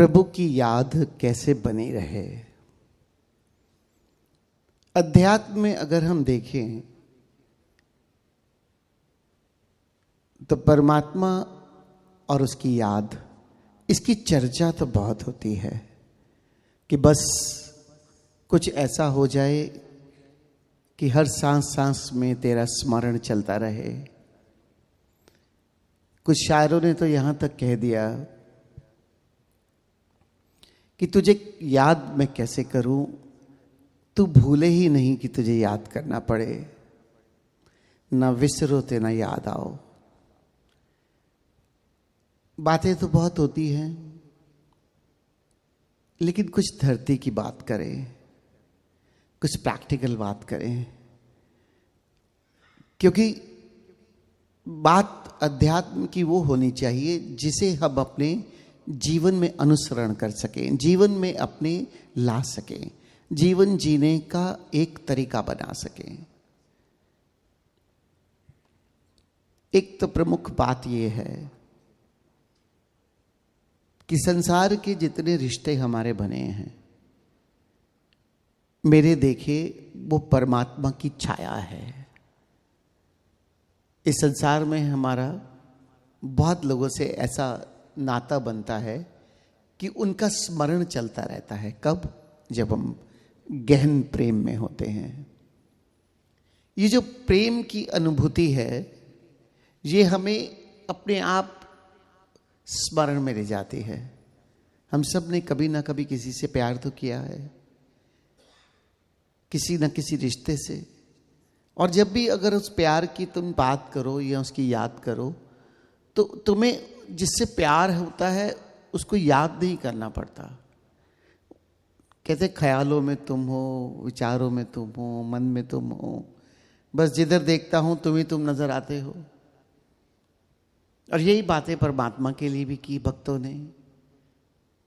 प्रभु की याद कैसे बनी रहे। अध्यात्म में अगर हम देखें तो परमात्मा और उसकी याद, इसकी चर्चा तो बहुत होती है कि बस कुछ ऐसा हो जाए कि हर सांस सांस में तेरा स्मरण चलता रहे। कुछ शायरों ने तो यहां तक कह दिया कि तुझे याद मैं कैसे करूं, तू भूले ही नहीं कि तुझे याद करना पड़े, ना विसरो ते ना याद आओ। बातें तो बहुत होती हैं, लेकिन कुछ धरती की बात करें, कुछ प्रैक्टिकल बात करें, क्योंकि बात अध्यात्म की वो होनी चाहिए जिसे हम अपने जीवन में अनुसरण कर सकें, जीवन में अपने ला सकें, जीवन जीने का एक तरीका बना सकें। एक तो प्रमुख बात यह है कि संसार के जितने रिश्ते हमारे बने हैं, मेरे देखे वो परमात्मा की छाया है। इस संसार में हमारा बहुत लोगों से ऐसा नाता बनता है कि उनका स्मरण चलता रहता है। कब? जब हम गहन प्रेम में होते हैं। ये जो प्रेम की अनुभूति है, ये हमें अपने आप स्मरण में ले जाती है। हम सब ने कभी ना कभी किसी से प्यार तो किया है, किसी न किसी रिश्ते से। और जब भी अगर उस प्यार की तुम बात करो या उसकी याद करो, तो तुम्हें जिससे प्यार होता है उसको याद नहीं करना पड़ता। कहते ख्यालों में तुम हो, विचारों में तुम हो, मन में तुम हो, बस जिधर देखता हूं तुम ही तुम नजर आते हो। और यही बातें परमात्मा के लिए भी की भक्तों ने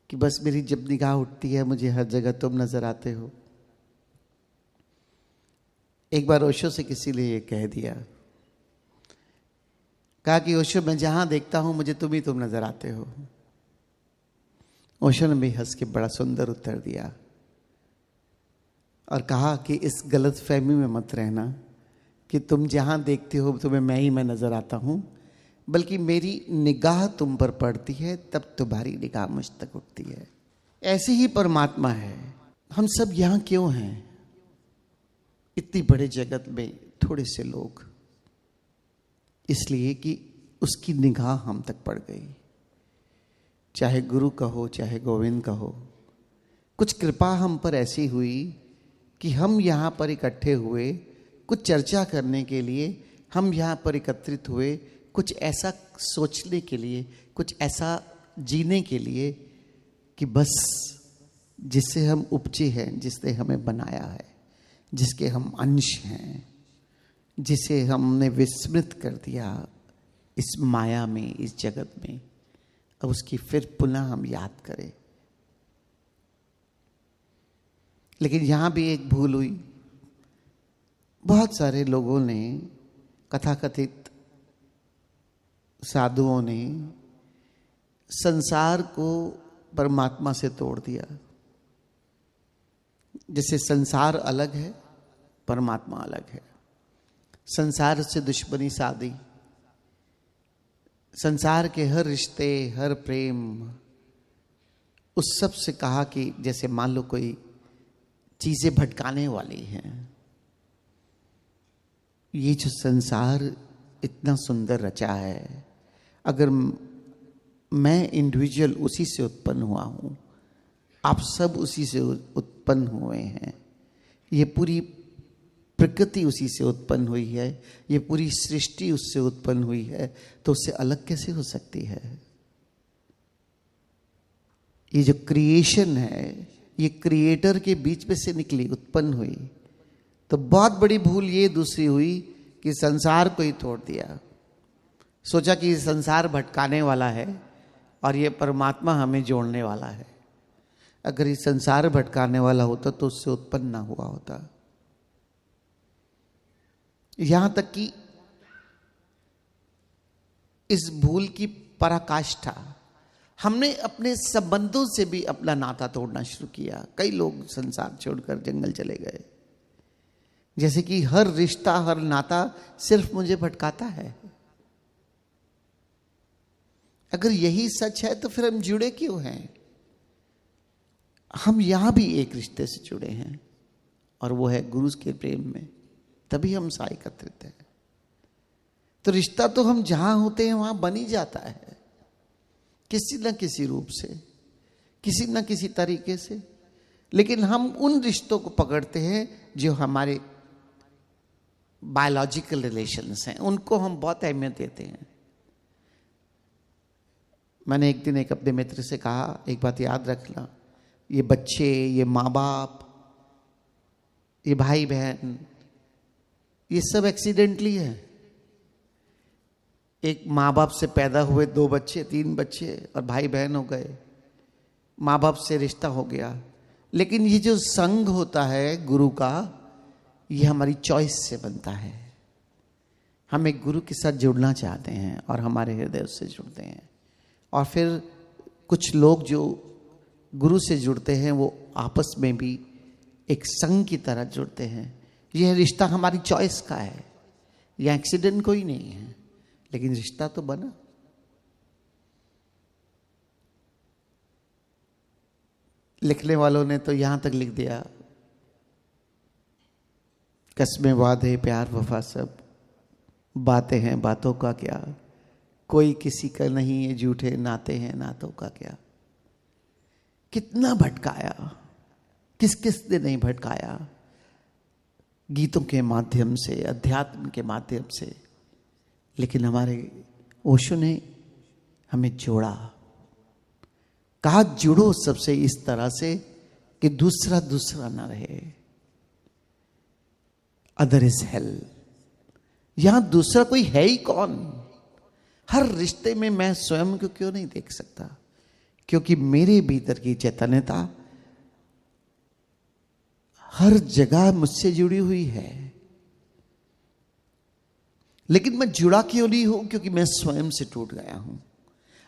कि बस मेरी जब निगाह उठती है मुझे हर जगह तुम नजर आते हो। एक बार ओशो से किसी ने ये कह दिया, कहा कि ओशो मैं जहां देखता हूं मुझे तुम ही तुम नजर आते हो। ओशो ने भी हंस के बड़ा सुंदर उत्तर दिया और कहा कि इस गलत फहमी में मत रहना कि तुम जहां देखते हो तुम्हें मैं नजर आता हूं, बल्कि मेरी निगाह तुम पर पड़ती है तब तुम्हारी निगाह मुझ तक उठती है। ऐसे ही परमात्मा है। हम सब यहां क्यों हैं? इतनी बड़े जगत में थोड़े से लोग, इसलिए कि उसकी निगाह हम तक पड़ गई। चाहे गुरु का हो, चाहे गोविंद का हो, कुछ कृपा हम पर ऐसी हुई कि हम यहां पर इकट्ठे हुए, कुछ चर्चा करने के लिए हम यहां पर एकत्रित हुए, कुछ ऐसा सोचने के लिए, कुछ ऐसा जीने के लिए कि बस जिससे हम उपजे हैं, जिसने हमें बनाया है, जिसके हम अंश हैं, जिसे हमने विस्मृत कर दिया इस माया में, इस जगत में, अब उसकी फिर पुनः हम याद करें। लेकिन यहां भी एक भूल हुई। बहुत सारे लोगों ने, कथाकथित साधुओं ने संसार को परमात्मा से तोड़ दिया। जैसे संसार अलग है, परमात्मा अलग है। संसार से दुश्मनी साधी, संसार के हर रिश्ते, हर प्रेम, उस सब से कहा कि जैसे मान लो कोई चीजें भटकाने वाली हैं। ये जो संसार इतना सुंदर रचा है, अगर मैं इंडिविजुअल उसी से उत्पन्न हुआ हूं, आप सब उसी से उत्पन्न हुए हैं, ये पूरी प्रकृति उसी से उत्पन्न हुई है, ये पूरी सृष्टि उससे उत्पन्न हुई है, तो उससे अलग कैसे हो सकती है? ये जो क्रिएशन है, ये क्रिएटर के बीच में से निकली, उत्पन्न हुई। तो बहुत बड़ी भूल ये दूसरी हुई कि संसार को ही तोड़ दिया। सोचा कि ये संसार भटकाने वाला है और ये परमात्मा हमें जोड़ने वाला है। अगर ये संसार भटकाने वाला होता तो उससे उत्पन्न ना हुआ होता। यहां तक कि इस भूल की पराकाष्ठा हमने अपने संबंधों से भी अपना नाता तोड़ना शुरू किया। कई लोग संसार छोड़कर जंगल चले गए, जैसे कि हर रिश्ता, हर नाता सिर्फ मुझे भटकाता है। अगर यही सच है तो फिर हम जुड़े क्यों हैं? हम यहां भी एक रिश्ते से जुड़े हैं, और वो है गुरु के प्रेम में, तभी हम साथ एकत्रित हैं। तो रिश्ता तो हम जहां होते हैं वहां बन ही जाता है, किसी न किसी रूप से, किसी न किसी तरीके से। लेकिन हम उन रिश्तों को पकड़ते हैं जो हमारे बायोलॉजिकल रिलेशंस हैं, उनको हम बहुत अहमियत देते हैं। मैंने एक दिन एक अपने मित्र से कहा, एक बात याद रखना, ये बच्चे, ये माँ बाप, ये भाई बहन, ये सब एक्सीडेंटली है। एक माँ बाप से पैदा हुए 2 बच्चे, 3 बच्चे, और भाई बहन हो गए, माँ बाप से रिश्ता हो गया। लेकिन ये जो संग होता है गुरु का, ये हमारी चॉइस से बनता है। हम एक गुरु के साथ जुड़ना चाहते हैं और हमारे हृदय उससे जुड़ते हैं। और फिर कुछ लोग जो गुरु से जुड़ते हैं वो आपस में भी एक संग की तरह जुड़ते हैं। यह रिश्ता हमारी चॉइस का है, यह एक्सीडेंट कोई नहीं है, लेकिन रिश्ता तो बना। लिखने वालों ने तो यहां तक लिख दिया, कसमें वादे प्यार वफा सब, बातें हैं बातों का क्या, कोई किसी का नहीं है झूठे नाते हैं नातों का क्या। कितना भटकाया, किस किस ने नहीं भटकाया, गीतों के माध्यम से, अध्यात्म के माध्यम से। लेकिन हमारे ओशो ने हमें जोड़ा, कहा जुड़ो सबसे इस तरह से कि दूसरा दूसरा ना रहे। अदर इज हेल, यहां दूसरा कोई है ही कौन? हर रिश्ते में मैं स्वयं को क्यों नहीं देख सकता? क्योंकि मेरे भीतर की चैतन्यता हर जगह मुझसे जुड़ी हुई है। लेकिन मैं जुड़ा क्यों नहीं हूं? क्योंकि मैं स्वयं से टूट गया हूं।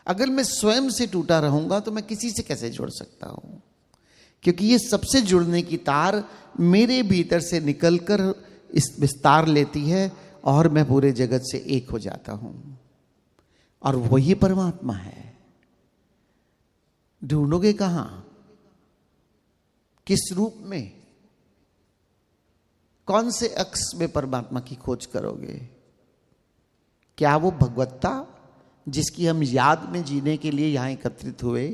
अगर मैं स्वयं से टूटा रहूंगा तो मैं किसी से कैसे जुड़ सकता हूं? क्योंकि ये सबसे जुड़ने की तार मेरे भीतर से निकलकर इस विस्तार लेती है और मैं पूरे जगत से एक हो जाता हूं। और वही परमात्मा है। ढूंढोगे कहां? किस रूप में? कौन से अक्ष में परमात्मा की खोज करोगे? क्या वो भगवत्ता जिसकी हम याद में जीने के लिए यहां एकत्रित हुए,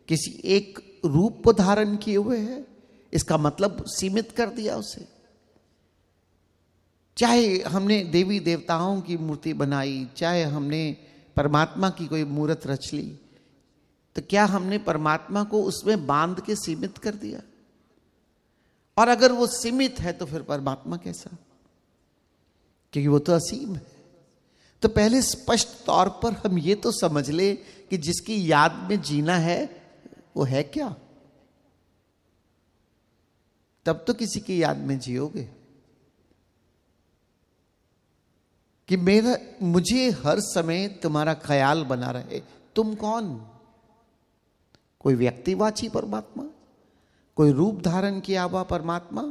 किसी एक रूप को धारण किए हुए है? इसका मतलब सीमित कर दिया उसे। चाहे हमने देवी देवताओं की मूर्ति बनाई, चाहे हमने परमात्मा की कोई मूर्त रच ली, तो क्या हमने परमात्मा को उसमें बांध के सीमित कर दिया? और अगर वो सीमित है तो फिर परमात्मा कैसा? क्योंकि वो तो असीम है। तो पहले स्पष्ट तौर पर हम ये तो समझ ले कि जिसकी याद में जीना है वो है क्या, तब तो किसी की याद में जियोगे। कि मुझे हर समय तुम्हारा ख्याल बना रहे। तुम कौन? कोई व्यक्तिवाची परमात्मा, कोई रूप धारण किया हुआ परमात्मा,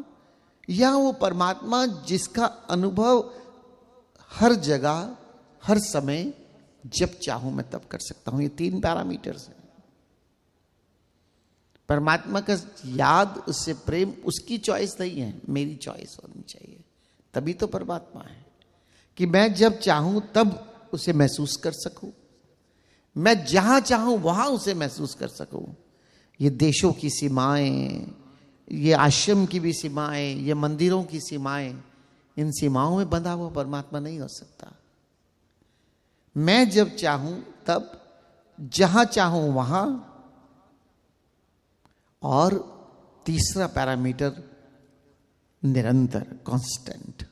या वो परमात्मा जिसका अनुभव हर जगह हर समय जब चाहूं मैं तब कर सकता हूं। ये 3 पैरामीटर्स हैं। परमात्मा का याद, उससे प्रेम उसकी चॉइस नहीं है, मेरी चॉइस होनी चाहिए। तभी तो परमात्मा है कि मैं जब चाहूं तब उसे महसूस कर सकूं, मैं जहां चाहूं वहां उसे महसूस कर सकूं। ये देशों की सीमाएं, ये आश्रम की भी सीमाएं, ये मंदिरों की सीमाएं, इन सीमाओं में बंधा हुआ परमात्मा नहीं हो सकता। मैं जब चाहूं तब, जहां चाहूं वहां। और तीसरा पैरामीटर निरंतर, कांस्टेंट।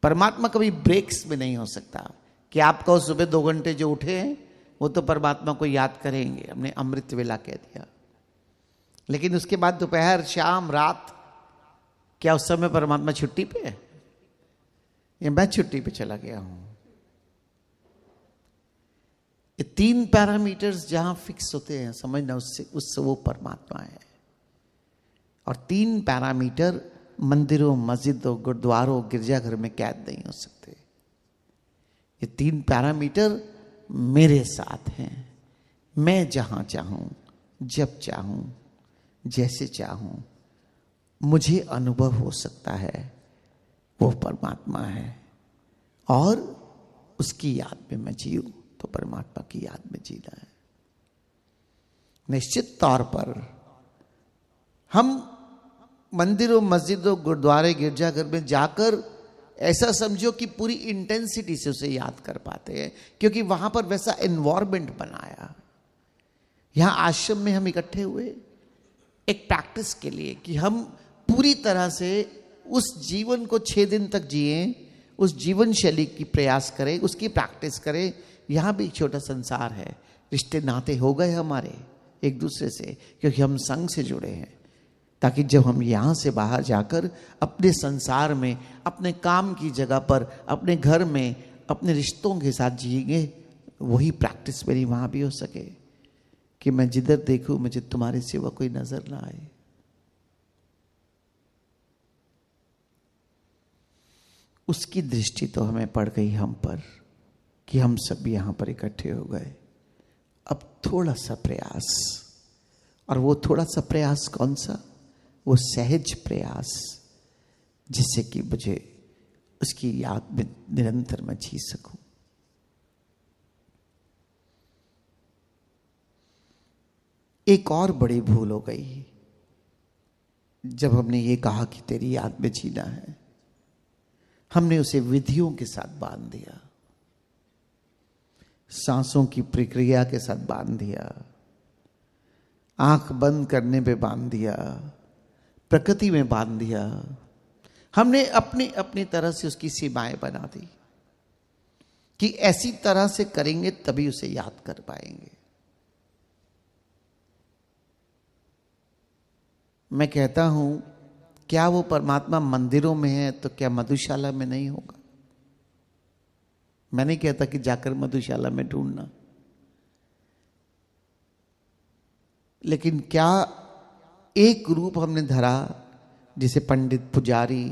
परमात्मा कभी ब्रेक्स में नहीं हो सकता कि आप कहो सुबह 2 घंटे जो उठे हैं वो तो परमात्मा को याद करेंगे, हमने अमृत वेला कह दिया। लेकिन उसके बाद दोपहर, शाम, रात, क्या उस समय परमात्मा छुट्टी पे है? या मैं छुट्टी पे चला गया हूं? ये 3 पैरामीटर्स जहां फिक्स होते हैं, समझना उससे वो परमात्मा है। और 3 पैरामीटर मंदिरों, मस्जिदों, गुरुद्वारों, गिरजाघर में कैद नहीं हो सकते। ये 3 पैरामीटर मेरे साथ हैं। मैं जहां चाहूं, जब चाहूं, जैसे चाहूं, मुझे अनुभव हो सकता है, वो परमात्मा है। और उसकी याद में मैं जीऊं तो परमात्मा की याद में जीना है। निश्चित तौर पर हम मंदिरों, मस्जिदों, गुरुद्वारे, गिरजाघर में जाकर ऐसा समझो कि पूरी इंटेंसिटी से उसे याद कर पाते हैं, क्योंकि वहां पर वैसा एनवायरमेंट बनाया। यहां आश्रम में हम इकट्ठे हुए एक प्रैक्टिस के लिए कि हम पूरी तरह से उस जीवन को 6 दिन तक जिए, उस जीवन शैली की प्रयास करें, उसकी प्रैक्टिस करें। यहां भी एक छोटा संसार है, रिश्ते नाते हो गए हमारे एक दूसरे से, क्योंकि हम संघ से जुड़े हैं। ताकि जब हम यहां से बाहर जाकर अपने संसार में, अपने काम की जगह पर, अपने घर में, अपने रिश्तों के साथ जिएंगे, वही प्रैक्टिस मेरी वहां भी हो सके कि मैं जिधर देखूं मुझे तुम्हारे सिवा कोई नजर ना आए। उसकी दृष्टि तो हमें पड़ गई हम पर कि हम सब यहां पर इकट्ठे हो गए। अब थोड़ा सा प्रयास, और वो थोड़ा सा प्रयास कौन सा? वो सहज प्रयास, जिससे कि मुझे उसकी याद में निरंतर मैं जी सकूं। एक और बड़ी भूल हो गई जब हमने ये कहा कि तेरी याद में जीना है। हमने उसे विधियों के साथ बांध दिया, सांसों की प्रक्रिया के साथ बांध दिया, आंख बंद करने पे बांध दिया, प्रकृति में बांध दिया। हमने अपनी अपनी तरह से उसकी सीमाएं बना दी कि ऐसी तरह से करेंगे तभी उसे याद कर पाएंगे। मैं कहता हूं, क्या वो परमात्मा मंदिरों में है तो क्या मधुशाला में नहीं होगा? मैं नहीं कहता कि जाकर मधुशाला में ढूंढना, लेकिन क्या एक रूप हमने धरा, जिसे पंडित, पुजारी,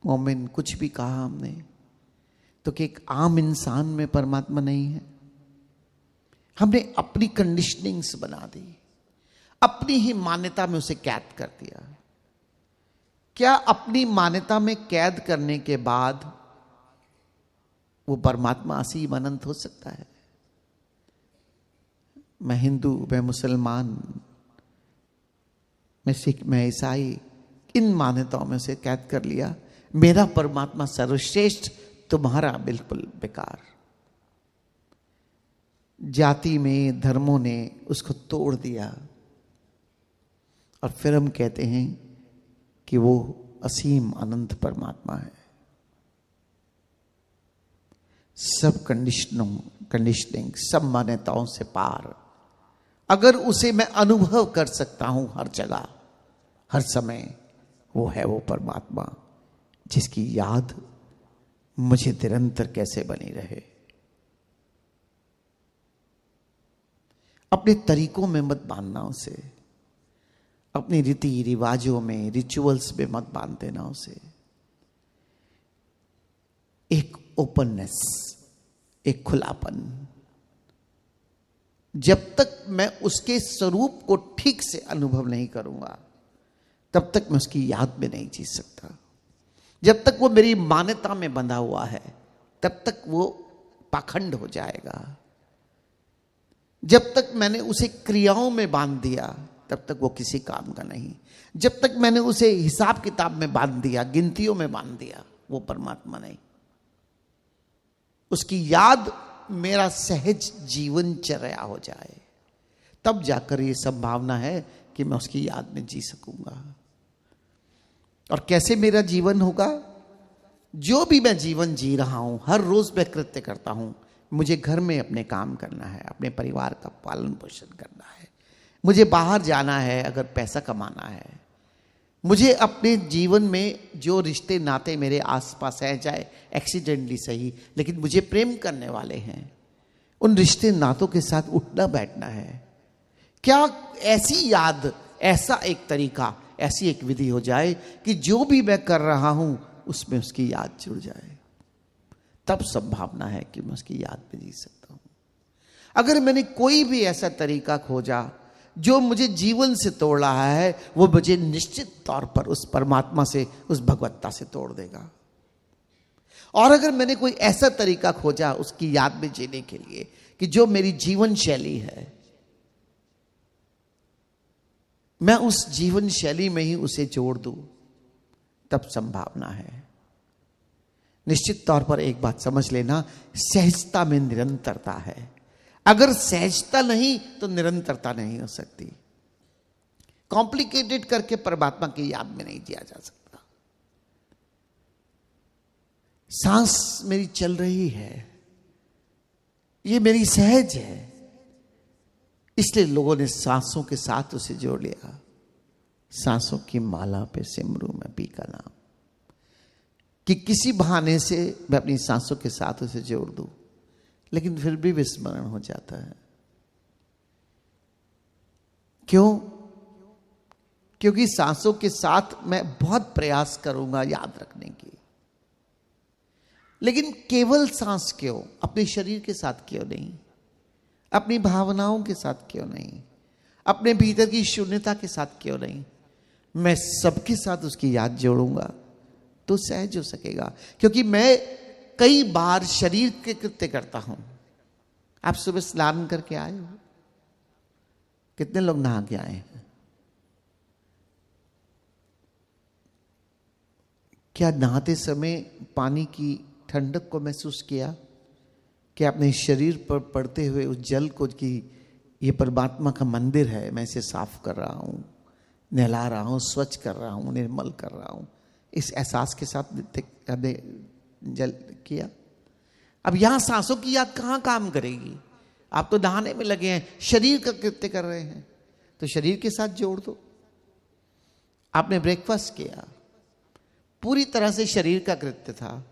मोमिन कुछ भी कहा हमने, तो कि एक आम इंसान में परमात्मा नहीं है? हमने अपनी कंडीशनिंग्स बना दी, अपनी ही मान्यता में उसे कैद कर दिया। क्या अपनी मान्यता में कैद करने के बाद वो परमात्मा असीम अनंत हो सकता है? मैं हिंदू, मैं मुसलमान, मैं सिख, मैं ईसाई, इन मान्यताओं में से कैद कर लिया। मेरा परमात्मा सर्वश्रेष्ठ, तुम्हारा बिल्कुल बेकार। जाति में, धर्मों ने उसको तोड़ दिया, और फिर हम कहते हैं कि वो असीम अनंत परमात्मा है। सब कंडीशनिंग, सब मान्यताओं से पार, अगर उसे मैं अनुभव कर सकता हूं हर जगह, हर समय, वो है वो परमात्मा जिसकी याद मुझे निरंतर कैसे बनी रहे। अपने तरीकों में मत बांधना उसे, अपनी रीति रिवाजों में, रिचुअल्स में मत बांध देना उसे। एक ओपननेस, एक खुलापन। जब तक मैं उसके स्वरूप को ठीक से अनुभव नहीं करूंगा, तब तक मैं उसकी याद में नहीं जी सकता। जब तक वो मेरी मान्यता में बंधा हुआ है, तब तक वो पाखंड हो जाएगा। जब तक मैंने उसे क्रियाओं में बांध दिया, तब तक वो किसी काम का नहीं। जब तक मैंने उसे हिसाब किताब में बांध दिया, गिनतियों में बांध दिया, वो परमात्मा नहीं। उसकी याद मेरा सहज जीवनचर्या हो जाए, तब जाकर ये संभावना है कि मैं उसकी याद में जी सकूंगा। और कैसे मेरा जीवन होगा? जो भी मैं जीवन जी रहा हूं, हर रोज मैं कृत्य करता हूं, मुझे घर में अपने काम करना है, अपने परिवार का पालन पोषण करना है, मुझे बाहर जाना है, अगर पैसा कमाना है, मुझे अपने जीवन में जो रिश्ते नाते मेरे आसपास हैं, चाहे एक्सीडेंटली सही, लेकिन मुझे प्रेम करने वाले हैं, उन रिश्ते नातों के साथ उठना बैठना है। क्या ऐसी याद, ऐसा एक तरीका, ऐसी एक विधि हो जाए कि जो भी मैं कर रहा हूं उसमें उसकी याद जुड़ जाए, तब संभावना है कि मैं उसकी याद में जी सकता हूं। अगर मैंने कोई भी ऐसा तरीका खोजा जो मुझे जीवन से तोड़ रहा है, वो मुझे निश्चित तौर पर उस परमात्मा से, उस भगवत्ता से तोड़ देगा। और अगर मैंने कोई ऐसा तरीका खोजा उसकी याद में जीने के लिए कि जो मेरी जीवन शैली है, मैं उस जीवन शैली में ही उसे जोड़ दूं, तब संभावना है। निश्चित तौर पर एक बात समझ लेना, सहजता में निरंतरता है। अगर सहजता नहीं तो निरंतरता नहीं हो सकती। कॉम्प्लिकेटेड करके परमात्मा की याद में नहीं जिया जा सकता। सांस मेरी चल रही है, ये मेरी सहज है, इसलिए लोगों ने सांसों के साथ उसे जोड़ लिया। सांसों की माला पे सिमरू मैं पी का नाम, कि किसी बहाने से मैं अपनी सांसों के साथ उसे जोड़ दूं, लेकिन फिर भी विस्मरण हो जाता है। क्यों? क्योंकि सांसों के साथ मैं बहुत प्रयास करूंगा याद रखने की, लेकिन केवल सांस क्यों? अपने शरीर के साथ क्यों नहीं? अपनी भावनाओं के साथ क्यों नहीं? अपने भीतर की शून्यता के साथ क्यों नहीं? मैं सबके साथ उसकी याद जोड़ूंगा तो सहज हो सकेगा। क्योंकि मैं कई बार शरीर के कृत्य करता हूं। आप सुबह स्नान करके आए हो? कितने लोग नहा के आए हैं? क्या नहाते समय पानी की ठंडक को महसूस किया? क्या अपने शरीर पर पड़ते हुए उस जल को, कि ये परमात्मा का मंदिर है, मैं इसे साफ कर रहा हूं, नहला रहा हूं, स्वच्छ कर रहा हूं, निर्मल कर रहा हूं, इस एहसास के साथ जल किया? अब यहां सांसों की याद कहां काम करेगी? आप तो नहाने में लगे हैं, शरीर का कृत्य कर रहे हैं, तो शरीर के साथ जोड़ दो। आपने ब्रेकफास्ट किया, पूरी तरह से शरीर का कृत्य था,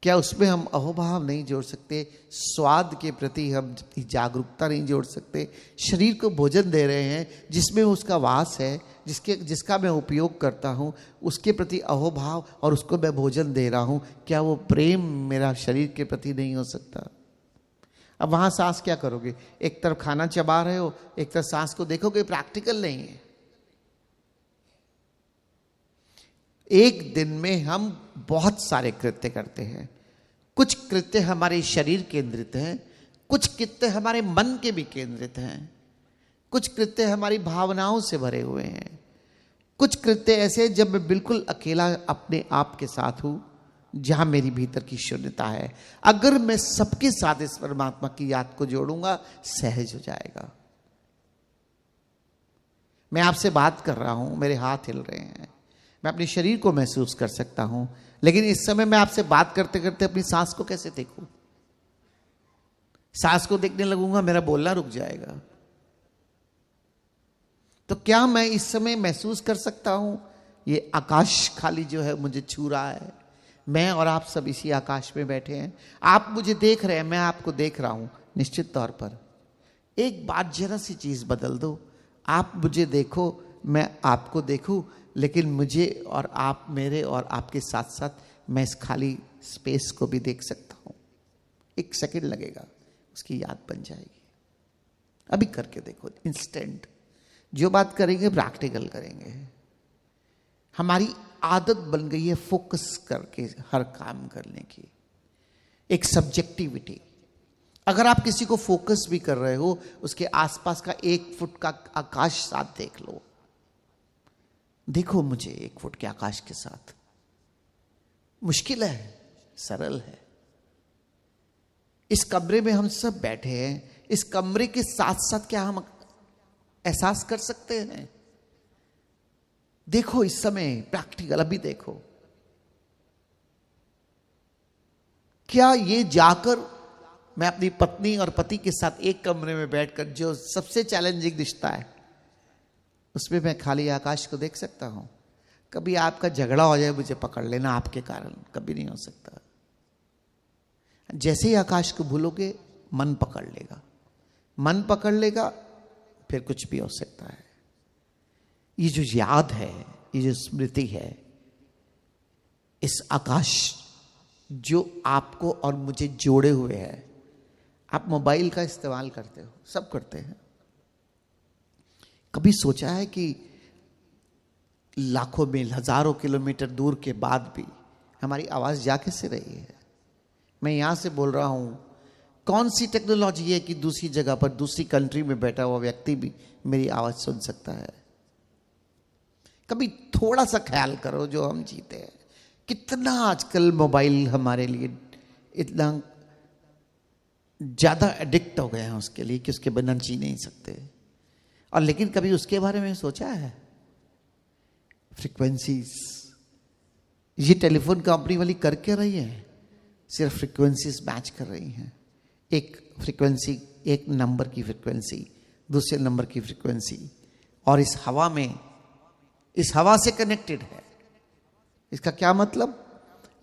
क्या उसमें हम अहोभाव नहीं जोड़ सकते? स्वाद के प्रति हम जागरूकता नहीं जोड़ सकते? शरीर को भोजन दे रहे हैं जिसमें उसका वास है, जिसका मैं उपयोग करता हूं, उसके प्रति अहोभाव, और उसको मैं भोजन दे रहा हूं, क्या वो प्रेम मेरा शरीर के प्रति नहीं हो सकता? अब वहां सांस क्या करोगे? एक तरफ खाना चबा रहे हो, एक तरफ सांस को देखोगे, प्रैक्टिकल नहीं है। एक दिन में हम बहुत सारे कृत्य करते हैं। कुछ कृत्य हमारे शरीर केंद्रित हैं, कुछ कृत्य हमारे मन के भी केंद्रित हैं, कुछ कृत्य हमारी भावनाओं से भरे हुए हैं, कुछ कृत्य ऐसे जब मैं बिल्कुल अकेला अपने आप के साथ हूं, जहां मेरी भीतर की शून्यता है। अगर मैं सबके साथ इस परमात्मा की याद को जोड़ूंगा, सहज हो जाएगा। मैं आपसे बात कर रहा हूं, मेरे हाथ हिल रहे हैं, मैं अपने शरीर को महसूस कर सकता हूं, लेकिन इस समय मैं आपसे बात करते करते अपनी सांस को कैसे देखूं? सांस को देखने लगूंगा, मेरा बोलना रुक जाएगा। तो क्या मैं इस समय महसूस कर सकता हूं ये आकाश खाली जो है मुझे छू रहा है? मैं और आप सब इसी आकाश में बैठे हैं, आप मुझे देख रहे हैं, मैं आपको देख रहा हूं। निश्चित तौर पर एक बात, जरा सी चीज बदल दो, आप मुझे देखो, मैं आपको देखूं, लेकिन मुझे और आप, मेरे और आपके साथ साथ मैं इस खाली स्पेस को भी देख सकता हूं। एक सेकंड लगेगा, उसकी याद बन जाएगी। अभी करके देखो, इंस्टेंट। जो बात करेंगे प्रैक्टिकल करेंगे। हमारी आदत बन गई है फोकस करके हर काम करने की, एक सब्जेक्टिविटी। अगर आप किसी को फोकस भी कर रहे हो, उसके आसपास का 1 फुट का आकाश साथ देख लो। देखो मुझे 1 फुट के आकाश के साथ। मुश्किल है, सरल है। इस कमरे में हम सब बैठे हैं, इस कमरे के साथ साथ क्या हम एहसास कर सकते हैं? देखो इस समय प्रैक्टिकल, अभी देखो। क्या ये जाकर मैं अपनी पत्नी और पति के साथ एक कमरे में बैठकर, जो सबसे चैलेंजिंग रिश्ता है, उसमें मैं खाली आकाश को देख सकता हूं? कभी आपका झगड़ा हो जाए, मुझे पकड़ लेना आपके कारण, कभी नहीं हो सकता। जैसे ही आकाश को भूलोगे, मन पकड़ लेगा, मन पकड़ लेगा, फिर कुछ भी हो सकता है। ये जो याद है, ये जो स्मृति है, इस आकाश जो आपको और मुझे जोड़े हुए है। आप मोबाइल का इस्तेमाल करते हो, सब करते हैं। कभी सोचा है कि लाखों मील, हजारों किलोमीटर दूर के बाद भी हमारी आवाज जा कैसे रही है? मैं यहां से बोल रहा हूं, कौन सी टेक्नोलॉजी है कि दूसरी जगह पर, दूसरी कंट्री में बैठा हुआ व्यक्ति भी मेरी आवाज सुन सकता है? कभी थोड़ा सा ख्याल करो जो हम जीते हैं, कितना आजकल मोबाइल हमारे लिए इतना ज्यादा एडिक्ट हो गए हैं उसके लिए कि उसके बिना जी नहीं सकते। और लेकिन कभी उसके बारे में सोचा है? फ्रीक्वेंसीज, ये टेलीफोन कंपनी वाली कर क्या रही है? सिर्फ फ्रीक्वेंसीज मैच कर रही हैं। एक फ्रीक्वेंसी, एक नंबर की फ्रीक्वेंसी दूसरे नंबर की फ्रीक्वेंसी, और इस हवा में, इस हवा से कनेक्टेड है। इसका क्या मतलब?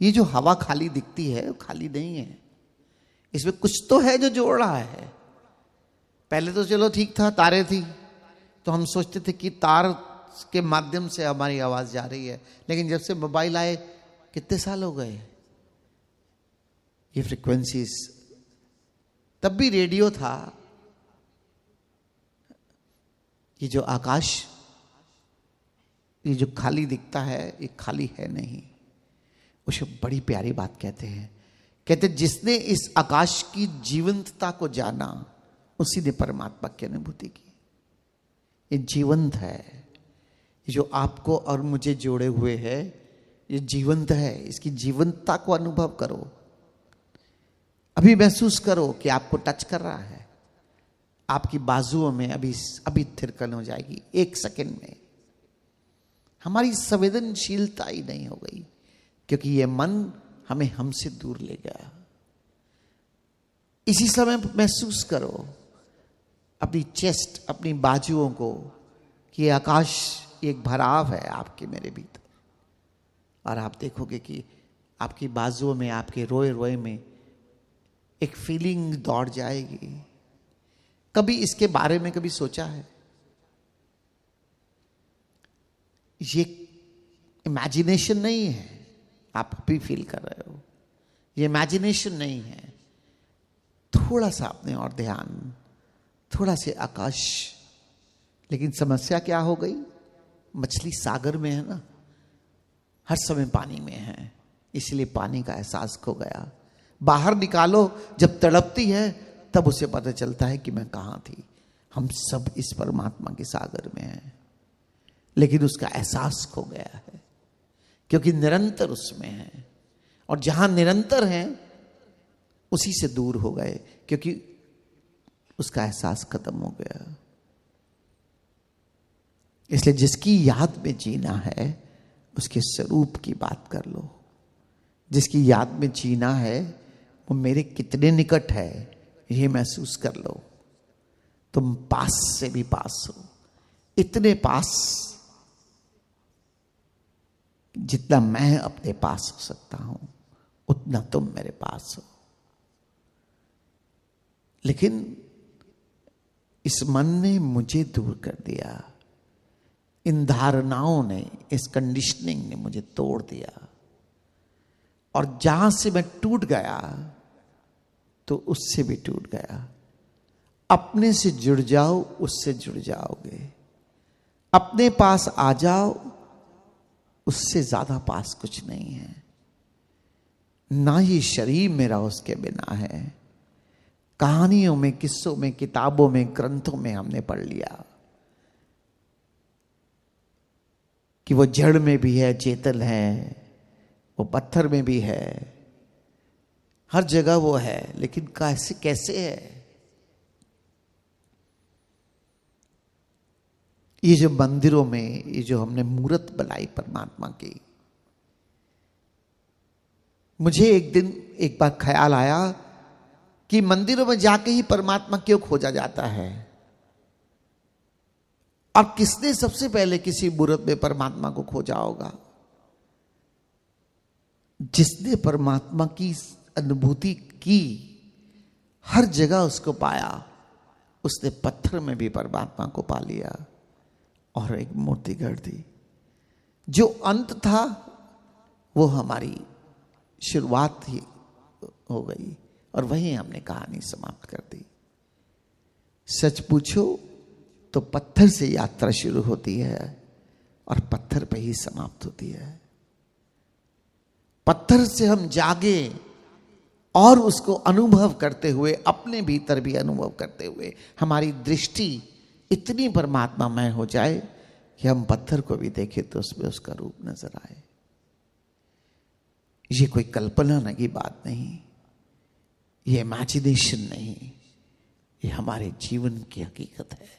ये जो हवा खाली दिखती है वो खाली नहीं है, इसमें कुछ तो है जो जोड़ रहा है। पहले तो चलो ठीक था, तारे थी तो हम सोचते थे कि तार के माध्यम से हमारी आवाज जा रही है, लेकिन जब से मोबाइल आए, कितने साल हो गए, ये फ्रीक्वेंसीज, तब भी रेडियो था। ये जो आकाश, ये जो खाली दिखता है, ये खाली है नहीं। उसे बड़ी प्यारी बात कहते हैं, कहते जिसने इस आकाश की जीवंतता को जाना, उसी ने परमात्मा की अनुभूति की। ये जीवंत है, ये जो आपको और मुझे जोड़े हुए है, ये जीवंत है। इसकी जीवंतता को अनुभव करो, अभी महसूस करो कि आपको टच कर रहा है। आपकी बाजुओं में अभी थिरकन हो जाएगी एक सेकंड में। हमारी संवेदनशीलता ही नहीं हो गई, क्योंकि ये मन हमें हमसे दूर ले गया। इसी समय महसूस करो अपनी चेस्ट, अपनी बाजुओं को, कि आकाश एक भराव है आपके मेरे भीतर, और आप देखोगे कि आपकी बाजुओं में, आपके रोए रोए में एक फीलिंग दौड़ जाएगी। कभी इसके बारे में कभी सोचा है? ये इमेजिनेशन नहीं है, आप भी फील कर रहे हो, ये इमेजिनेशन नहीं है। थोड़ा सा अपने और ध्यान, थोड़ा से आकाश। लेकिन समस्या क्या हो गई? मछली सागर में है ना, हर समय पानी में है, इसलिए पानी का एहसास खो गया। बाहर निकालो, जब तड़पती है तब उसे पता चलता है कि मैं कहां थी। हम सब इस परमात्मा के सागर में हैं, लेकिन उसका एहसास खो गया है, क्योंकि निरंतर उसमें है। और जहां निरंतर है उसी से दूर हो गए, क्योंकि उसका एहसास खत्म हो गया। इसलिए जिसकी याद में जीना है, उसके स्वरूप की बात कर लो। जिसकी याद में जीना है, वो मेरे कितने निकट है, ये महसूस कर लो। तुम पास से भी पास हो, इतने पास जितना मैं अपने पास हो सकता हूं, उतना तुम मेरे पास हो। लेकिन इस मन ने मुझे दूर कर दिया, इन धारणाओं ने, इस कंडीशनिंग ने मुझे तोड़ दिया। और जहां से मैं टूट गया, तो उससे भी टूट गया। अपने से जुड़ जाओ, उससे जुड़ जाओगे। अपने पास आ जाओ, उससे ज्यादा पास कुछ नहीं है। ना ये शरीर मेरा उसके बिना है। कहानियों में, किस्सों में, किताबों में, ग्रंथों में हमने पढ़ लिया कि वो जड़ में भी है, चेतन है, वो पत्थर में भी है, हर जगह वो है। लेकिन कैसे कैसे है? ये जो मंदिरों में, ये जो हमने मूर्त बनाई परमात्मा की, मुझे एक बार ख्याल आया कि मंदिरों में जाके ही परमात्मा क्यों खोजा जाता है? और किसने सबसे पहले किसी मूर्त में परमात्मा को खोजा होगा? जिसने परमात्मा की अनुभूति की हर जगह उसको पाया। उसने पत्थर में भी परमात्मा को पा लिया और एक मूर्ति गढ़ दी। जो अंत था वो हमारी शुरुआत ही हो गई और वहीं हमने कहानी समाप्त कर दी। सच पूछो तो पत्थर से यात्रा शुरू होती है और पत्थर पे ही समाप्त होती है। पत्थर से हम जागे और उसको अनुभव करते हुए, अपने भीतर भी अनुभव करते हुए, हमारी दृष्टि इतनी परमात्मामय हो जाए कि हम पत्थर को भी देखें तो उसमें उसका रूप नजर आए। ये कोई कल्पना की बात नहीं, ये इमेजिनेशन नहीं, ये हमारे जीवन की हकीकत है।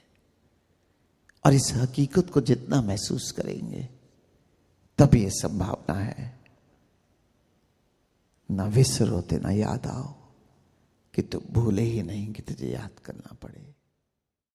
और इस हकीकत को जितना महसूस करेंगे तब ये संभावना है, ना विसरो ते ना याद आओ, कि तू भूले ही नहीं कि तुझे याद करना पड़े।